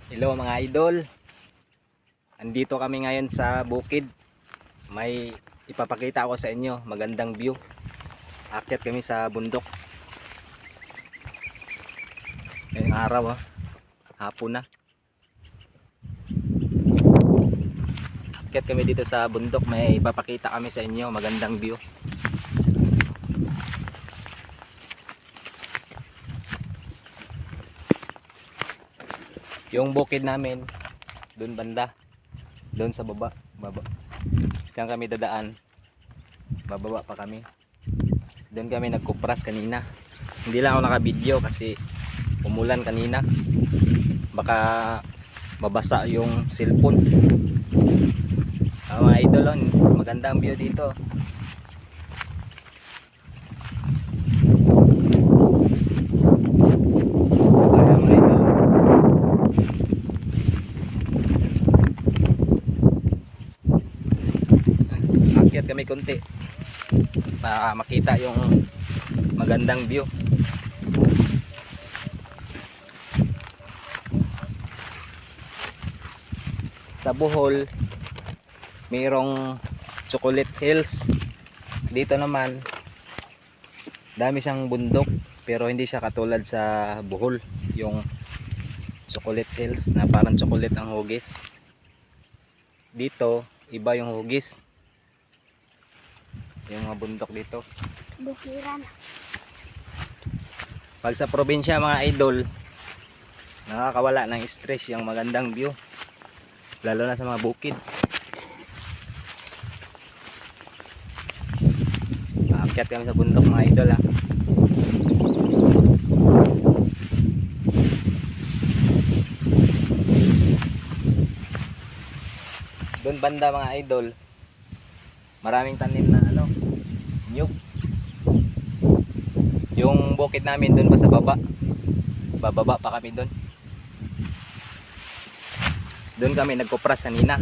Hello mga idol. Andito kami ngayon sa bukid. May ipapakita ako sa inyo, magandang view. Akyat kami sa bundok. Ngayong araw hapon na. Akyat kami dito sa bundok, may ipapakita kami sa inyo, magandang view. Yung bukid namin doon banda, doon sa baba. Diyan kami dadaan. Bababa pa kami. Doon kami nagkupras kanina. Hindi lang ako naka-video kasi umulan kanina. Baka mabasa yung cellphone. Mga idol, magandang view dito. Ayan mga idol. Akyat kami konti para makita yung magandang view. Sa Bohol mayroong Chocolate Hills. Dito naman dami siyang bundok pero hindi siya katulad sa Bohol, yung Chocolate Hills na parang chocolate ang hugis. Dito iba yung hugis, yung mga bundok dito. Bukiran. Pag sa probinsya mga idol, nakakawala ng stress yung magandang view, lalo na sa mga bukid. Aakyat kami sa bundok mga idol Doon banda mga idol, maraming tanim na nyug. Yung bukid namin doon pa sa baba, bababa pa kami doon. Doon kami nagkupras kanina.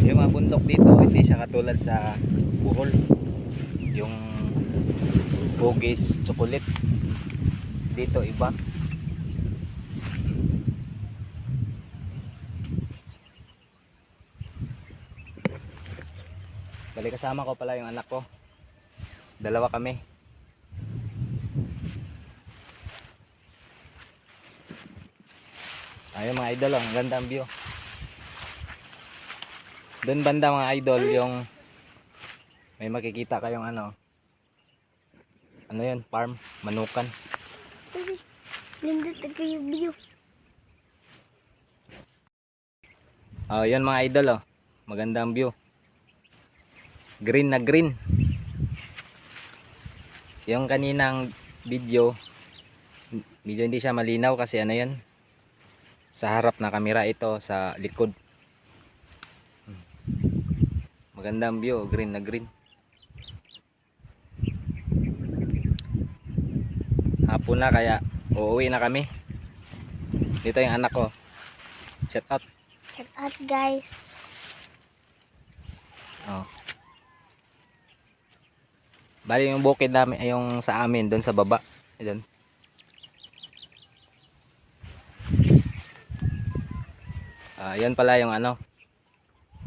Yung mga bundok dito hindi siya katulad sa Bohol, yung hugis, chocolate. Dito iba. Bali kasama ko pala yung anak ko. Dalawa kami. Ayun mga idol, ang ganda ang view. Doon banda mga idol, yung may makikita kayong ano yun, farm, manukan. Lindot na kayo view. Yun mga idol, maganda ang view. Green na green. Yung kaninang video medyo hindi siya malinaw kasi yan, sa harap na kamera, ito sa likod. Magandang view, green na green. Hapon na kaya uuwi na kami. Dito yung anak ko. Shout out. Shout out guys. Bali yung bukid namin, yung sa amin doon sa baba. Ayun. Yan pala yung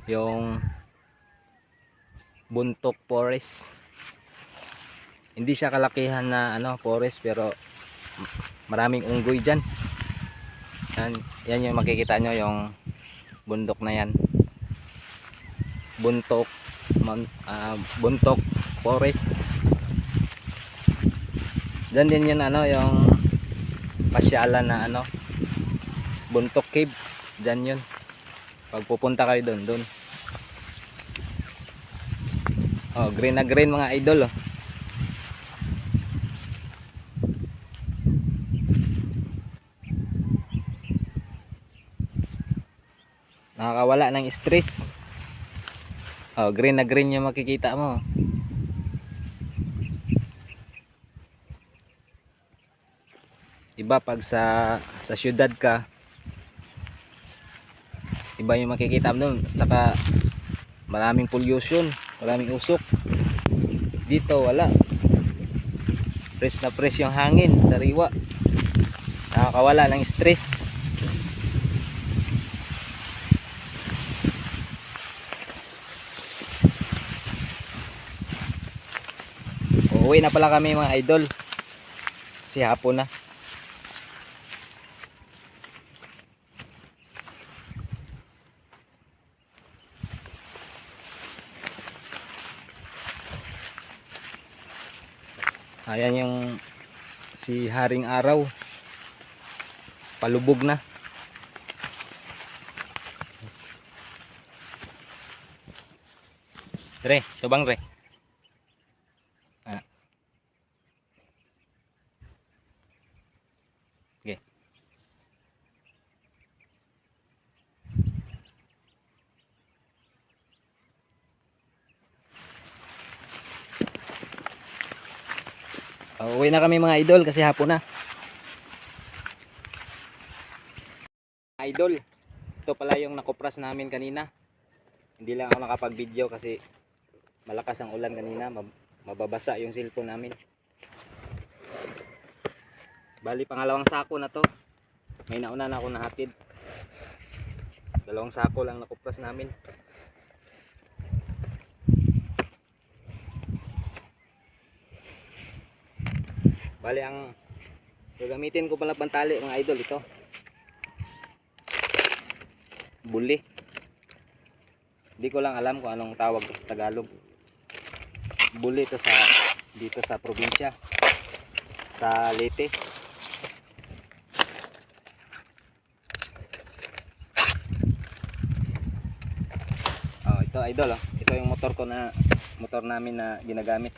yung Bontoc Forest. Hindi siya kalakihan na forest pero maraming unggoy diyan. Yan yung makikita nyo, yung bundok na yan. Bontoc Forest. Diyan din yun yung pasyalan na Bontoc Cave. Diyan yun. Pag pupunta kayo doon. Green na green mga idol. Nakakawala ng stress. Green na green yung makikita mo. Iba pag sa syudad ka, iba yung makikita mo doon. Saka maraming pollution, maraming usok. Dito wala. Fresh na fresh yung hangin, sariwa. Nakakawala ng stress. Uuwi na pala kami mga idol. Kasi hapon na. Ayan yung si Haring Araw. Palubog na. Re, tubang re. Ah. Okay. Uwi na kami mga idol kasi hapon na. Idol, ito pala yung nakupras namin kanina. Hindi lang ako nakapag-video kasi malakas ang ulan kanina, mababasa yung cellphone namin. Bali pangalawang sako na to. May nauna na ako nahatid. Dalawang sako lang nakupras namin. Bali ang gagamitin ko pala pantali mga idol ito. Buli. Hindi ko lang alam kung anong tawag sa Tagalog. Buli ito sa dito sa probinsya. Sa Leyte. Oh, ito idol oh. Ito yung motor namin na ginagamit.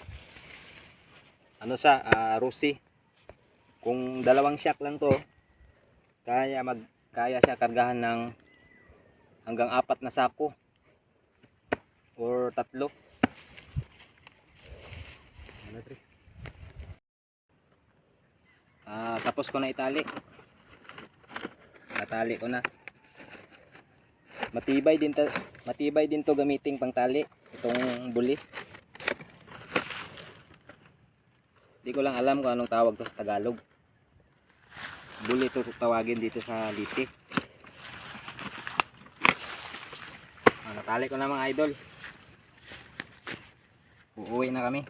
Ano sa Rusi. Kung dalawang shock lang to, kaya siya kargahan ng hanggang 4 na sako or 3. Tapos ko na itali. Natali ko na. Matibay din to gamiting pangtali itong buli. Hindi ko lang alam kung anong tawag to sa Tagalog. Buli ito tawagin dito sa Leyte. Natali ko na mga idol. Uuwi na kami.